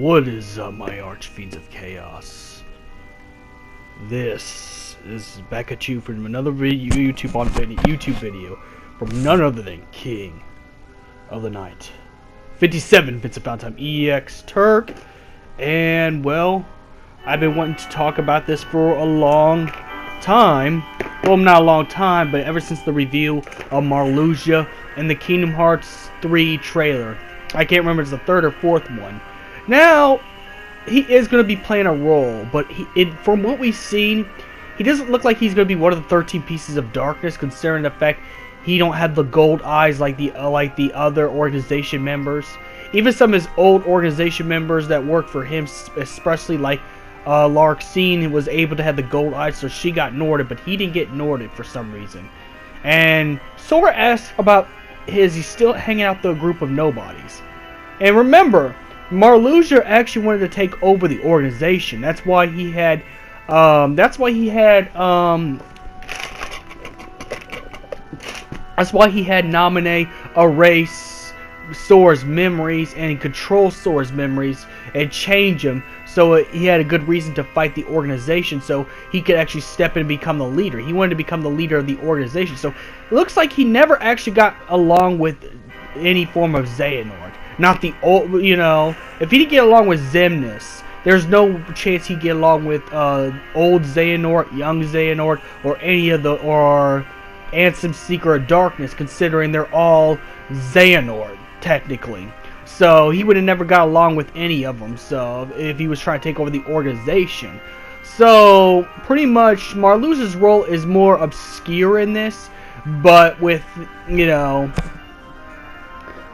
What is up, my archfiends of chaos? This is back at you from another YouTube video from none other than King of the Night 57 Bits of Time EX Turk. And well, I've been wanting to talk about this for a long time. Well, not a long time, but ever since the reveal of Marluxia and the Kingdom Hearts 3 trailer. I can't remember if it's the third or fourth one. Now, he is going to be playing a role, but from what we've seen, he doesn't look like he's going to be one of the 13 pieces of darkness, considering the fact he don't have the gold eyes like the other organization members. Even some of his old organization members that worked for him, especially like Marluxia, was able to have the gold eyes, so she got Norded, but he didn't get Norded for some reason. And Sora asked about is he still hanging out with a group of nobodies. And remember, Marluxia actually wanted to take over the organization. That's why he had Naminé erase Sora's memories and control Sora's memories and change them, so he had a good reason to fight the organization, so he could actually step in and become the leader. He wanted to become the leader of the organization. So it looks like he never actually got along with any form of Xehanort. Not the old, if he didn't get along with Xemnas, there's no chance he'd get along with old Xehanort, young Xehanort, or any of or Ansem Seeker of Darkness, considering they're all Xehanort, technically. So he would have never got along with any of them, so if he was trying to take over the organization. So pretty much Marluxia's role is more obscure in this, but with,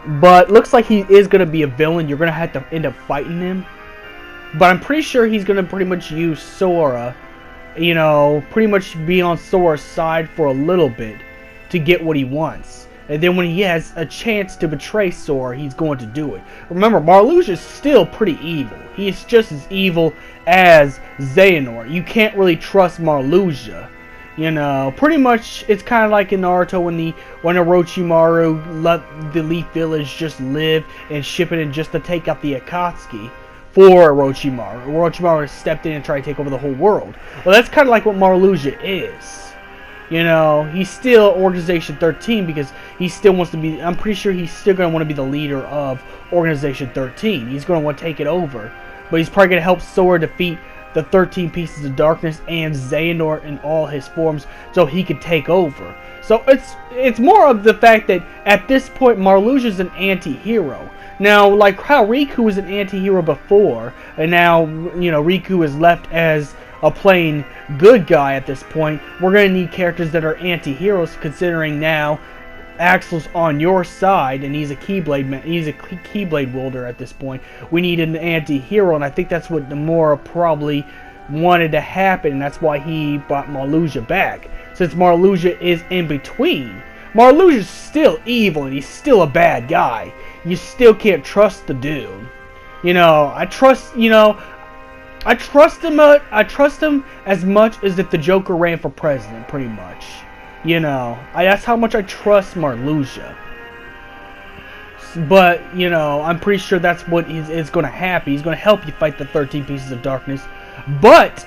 but looks like he is going to be a villain. You're going to have to end up fighting him. But I'm pretty sure he's going to pretty much use Sora, pretty much be on Sora's side for a little bit to get what he wants. And then when he has a chance to betray Sora, he's going to do it. Remember, Marluxia is still pretty evil. He's just as evil as Xehanort. You can't really trust Marluxia. Pretty much it's kind of like in Naruto when Orochimaru let the Leaf Village just live and ship it in just to take out the Akatsuki for Orochimaru. Orochimaru stepped in and tried to take over the whole world. Well, that's kind of like what Marluxia is. He's still Organization 13 because he still wants to be, I'm pretty sure he's still going to want to be the leader of Organization 13. He's going to want to take it over. But he's probably going to help Sora defeat the 13 pieces of darkness and Xehanort in all his forms so he could take over. So it's more of the fact that at this point Marluxia is an anti-hero. Now, like how Riku was an anti-hero before, and now Riku is left as a plain good guy at this point, we're going to need characters that are anti-heroes, considering now Axel's on your side and he's a Keyblade wielder at this point. We need an anti-hero, and I think that's what Nomura probably wanted to happen, and that's why he brought Marluxia back. Since Marluxia is in between, Marluxia's still evil and he's still a bad guy. You still can't trust the dude. I trust him as much as if the Joker ran for president, pretty much. That's how much I trust Marluxia. But, I'm pretty sure that's what is going to happen. He's going to help you fight the 13 pieces of darkness. But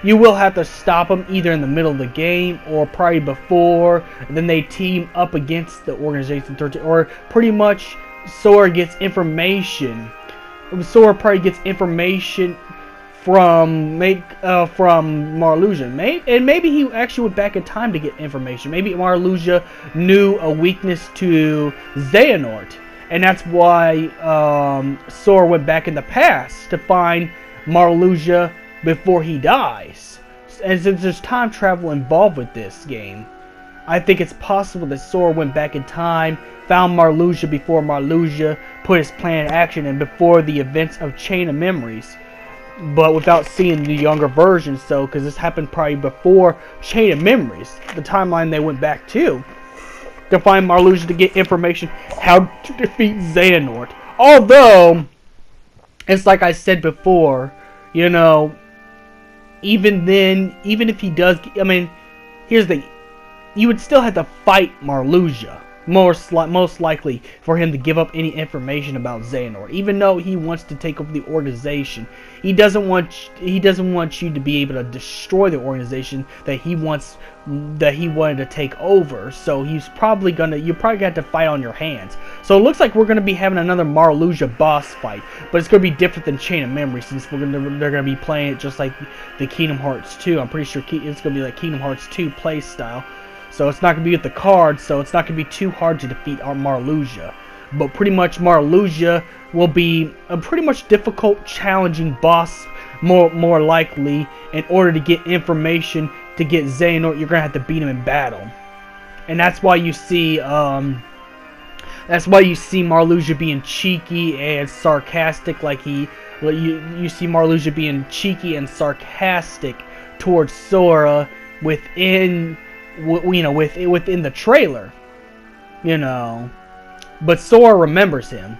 you will have to stop him either in the middle of the game or probably before. And then they team up against the Organization 13. Or pretty much Sora gets information. Sora probably gets information from Marluxia, and maybe he actually went back in time to get information. Maybe Marluxia knew a weakness to Xehanort, and that's why Sora went back in the past to find Marluxia before he dies. And since there's time travel involved with this game, I think it's possible that Sora went back in time, found Marluxia before Marluxia put his plan in action, and before the events of Chain of Memories, but without seeing the younger version. So, because this happened probably before Chain of Memories, the timeline they went back to find Marluxia to get information how to defeat Xehanort. Although, it's like I said before, even then, even if he does, here's the, you would still have to fight Marluxia. most likely for him to give up any information about Xehanort, even though he wants to take over the organization. He doesn't want you to be able to destroy the organization that he wanted to take over. So you're probably got to fight on your hands. So it looks like we're gonna be having another Marluxia boss fight, but it's gonna be different than Chain of Memory, since they're gonna be playing it just like the Kingdom Hearts 2. I'm pretty sure it's gonna be like Kingdom Hearts 2 play style. So it's not going to be with the cards, so it's not going to be too hard to defeat our Marluxia. But pretty much Marluxia will be a pretty much difficult, challenging boss, more likely. In order to get information to get Xehanort, you're going to have to beat him in battle. And that's why you see Marluxia being cheeky and sarcastic, like you see Marluxia being cheeky and sarcastic towards Sora within the trailer, but Sora remembers him,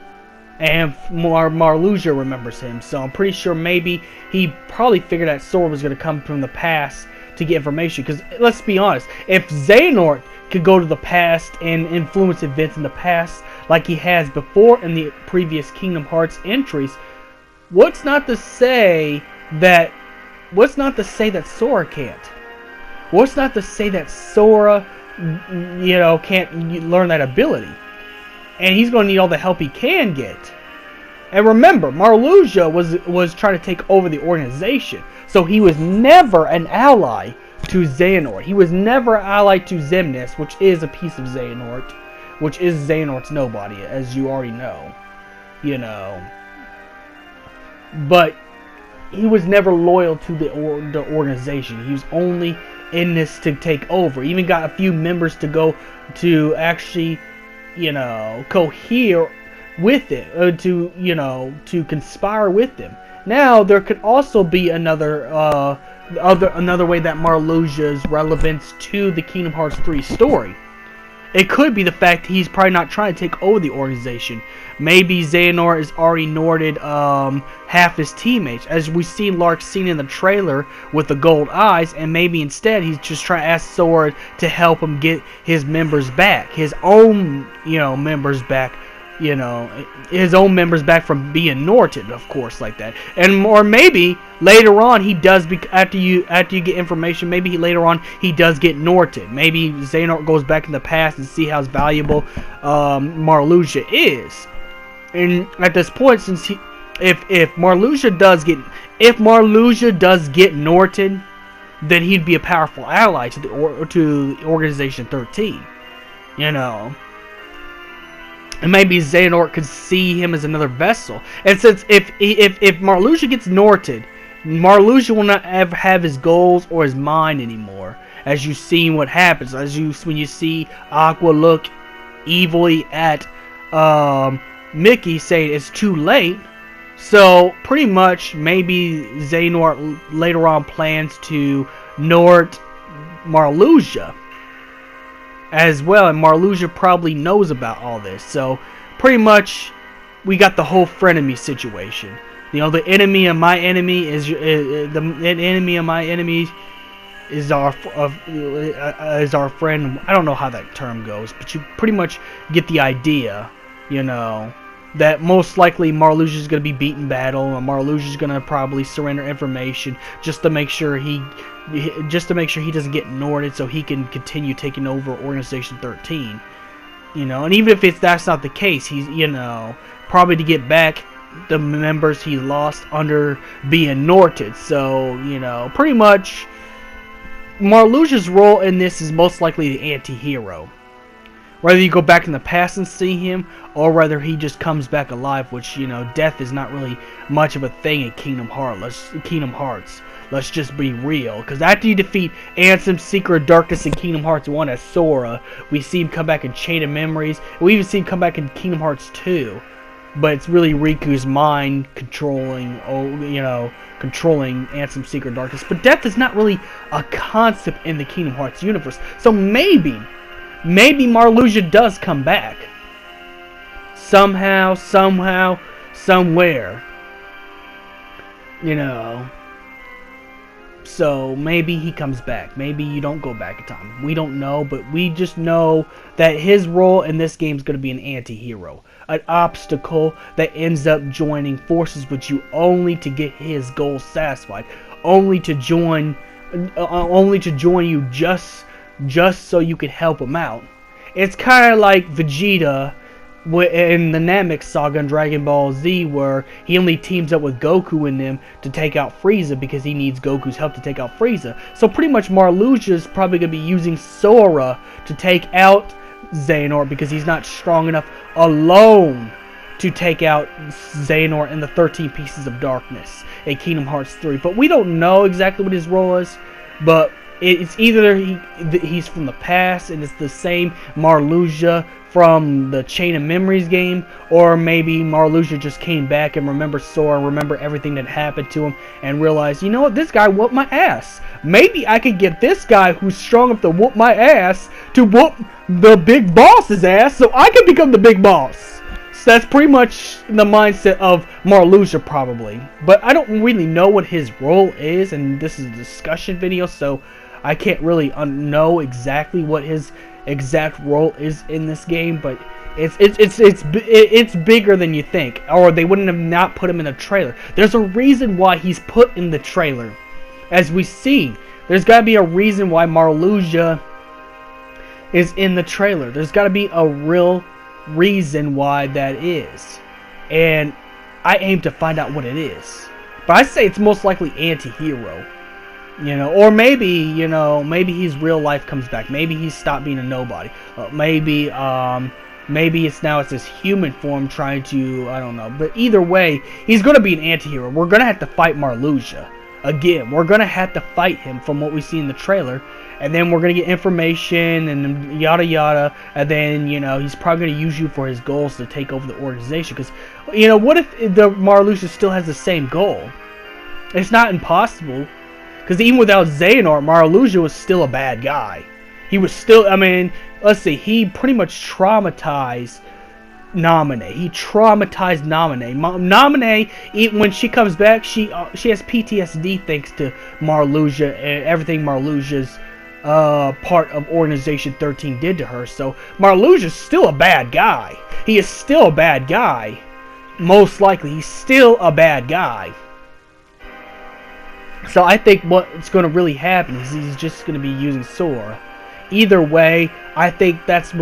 and Marluxia remembers him, so I'm pretty sure maybe he probably figured that Sora was going to come from the past to get information, because let's be honest, if Xehanort could go to the past and influence events in the past like he has before in the previous Kingdom Hearts entries, what's not to say that Sora can't? What's not to say that Sora, can't learn that ability? And he's going to need all the help he can get. And remember, Marluxia was trying to take over the organization, so he was never an ally to Xehanort. He was never allied to Xemnas, which is a piece of Xehanort, which is Xehanort's nobody, as you already know. But he was never loyal to the organization. He was only in this to take over. Even got a few members to go to actually, cohere with it, to conspire with them. Now there could also be another way that Marluxia's relevance to the Kingdom Hearts 3 story. It could be the fact that he's probably not trying to take over the organization. Maybe Xehanort has already Norded half his teammates, as we see Lark seen in the trailer with the gold eyes, and maybe instead he's just trying to ask Sora to help him get his members back, his own members back, his own members back from being Norted, of course, like that. Or maybe later on he does, after you get information, maybe later on he does get Norted. Maybe Xehanort goes back in the past and see how valuable Marluxia is. And at this point, since if Marluxia does get Norted, then he'd be a powerful ally to the Organization 13. And maybe Xehanort could see him as another vessel. And since if Marluxia gets Norted, Marluxia will not ever have his goals or his mind anymore. As you see what happens, when you see Aqua look evilly at Mickey, saying it's too late. So pretty much maybe Xehanort later on plans to Nort Marluxia as well, and Marluxia probably knows about all this. So pretty much we got the whole frenemy situation. The enemy of my enemy is our friend. I don't know how that term goes, but you pretty much get the idea. That most likely Marluxia is going to be beaten in battle, and Marluxia is going to probably surrender information just to make sure he doesn't get Norded, so he can continue taking over Organization 13. And even if that's not the case, he's probably to get back the members he lost under being Norted. So pretty much Marluxia's role in this is most likely the anti-hero. Whether you go back in the past and see him, or whether he just comes back alive, which, death is not really much of a thing in Kingdom Hearts. Let's just be real. Because after you defeat Ansem, Seeker of Darkness in Kingdom Hearts 1 as Sora, we see him come back in Chain of Memories. We even see him come back in Kingdom Hearts 2. But it's really Riku's mind controlling Ansem, Seeker of Darkness. But death is not really a concept in the Kingdom Hearts universe. So maybe Marluxia does come back. Somehow, somewhere. So maybe he comes back. Maybe you don't go back in time. We don't know, but we just know that his role in this game is going to be an anti-hero. An obstacle that ends up joining forces with you only to get his goals satisfied. Only to join you just so you could help him out. It's kind of like Vegeta in the Namek saga in Dragon Ball Z, where he only teams up with Goku in them to take out Frieza because he needs Goku's help to take out Frieza. So pretty much Marluxia is probably going to be using Sora to take out Xehanort because he's not strong enough alone to take out Xehanort and the 13 Pieces of Darkness in Kingdom Hearts 3. But we don't know exactly what his role is, but it's either he's from the past and it's the same Marluxia from the Chain of Memories game, or maybe Marluxia just came back and remembered Sora, remember everything that happened to him, and realized, you know what, this guy whooped my ass. Maybe I could get this guy who's strong enough to whoop my ass to whoop the big boss's ass, so I can become the big boss. So that's pretty much the mindset of Marluxia, probably. But I don't really know what his role is, and this is a discussion video, so I can't really know exactly what his exact role is in this game, but it's bigger than you think, or they wouldn't have not put him in the trailer. There's a reason why he's put in the trailer. As we see, there's got to be a reason why Marluxia is in the trailer. There's got to be a real reason why that is, and I aim to find out what it is. But I say it's most likely anti-hero. You know, or maybe, you know, maybe his real life comes back. Maybe he's stopped being a nobody. Maybe it's his human form trying to, I don't know. But either way, he's going to be an anti-hero. We're going to have to fight Marluxia. Again, we're going to have to fight him from what we see in the trailer. And then we're going to get information and yada yada. And then, you know, he's probably going to use you for his goals to take over the organization. Because, you know, what if the Marluxia still has the same goal? It's not impossible. Because even without Xehanort, Marluxia was still a bad guy. He was still, I mean, let's see, he pretty much traumatized Naminé. He traumatized Naminé. Naminé, when she comes back, she has PTSD thanks to Marluxia and everything Marluxia's part of Organization 13 did to her. So Marluxia's still a bad guy. He is still a bad guy. Most likely, he's still a bad guy. So I think what's going to really happen is he's just going to be using Sora. Either way, I think that's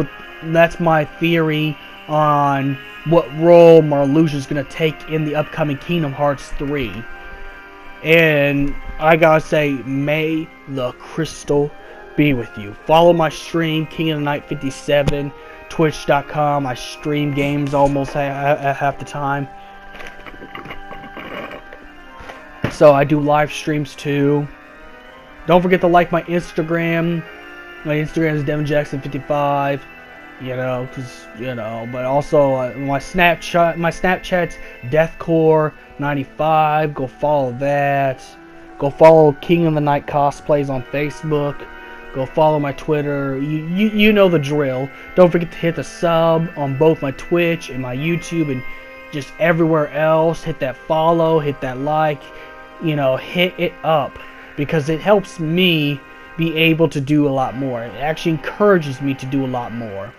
my theory on what role Marluxia is going to take in the upcoming Kingdom Hearts 3. And I gotta say, may the crystal be with you. Follow my stream, King of the Night 57, Twitch.com. I stream games almost half the time. So I do live streams too. Don't forget to like my Instagram. My Instagram is DevinJackson55. You know, but also my Snapchat's Deathcore95. Go follow that. Go follow King of the Night Cosplays on Facebook. Go follow my Twitter. You know the drill. Don't forget to hit the sub on both my Twitch and my YouTube and just everywhere else. Hit that follow, hit that like. You know, hit it up, because it helps me be able to do a lot more. It actually encourages me to do a lot more.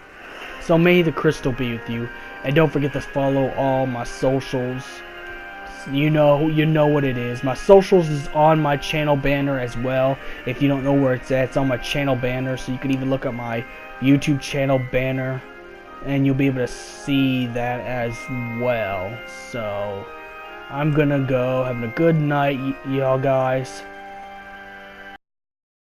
So may the crystal be with you, and don't forget to follow all my socials. You know what it is. My socials is on my channel banner as well. If you don't know where it's at, it's on my channel banner, so you can even look at my YouTube channel banner and you'll be able to see that as well. So I'm gonna go. Having a good night, y'all guys.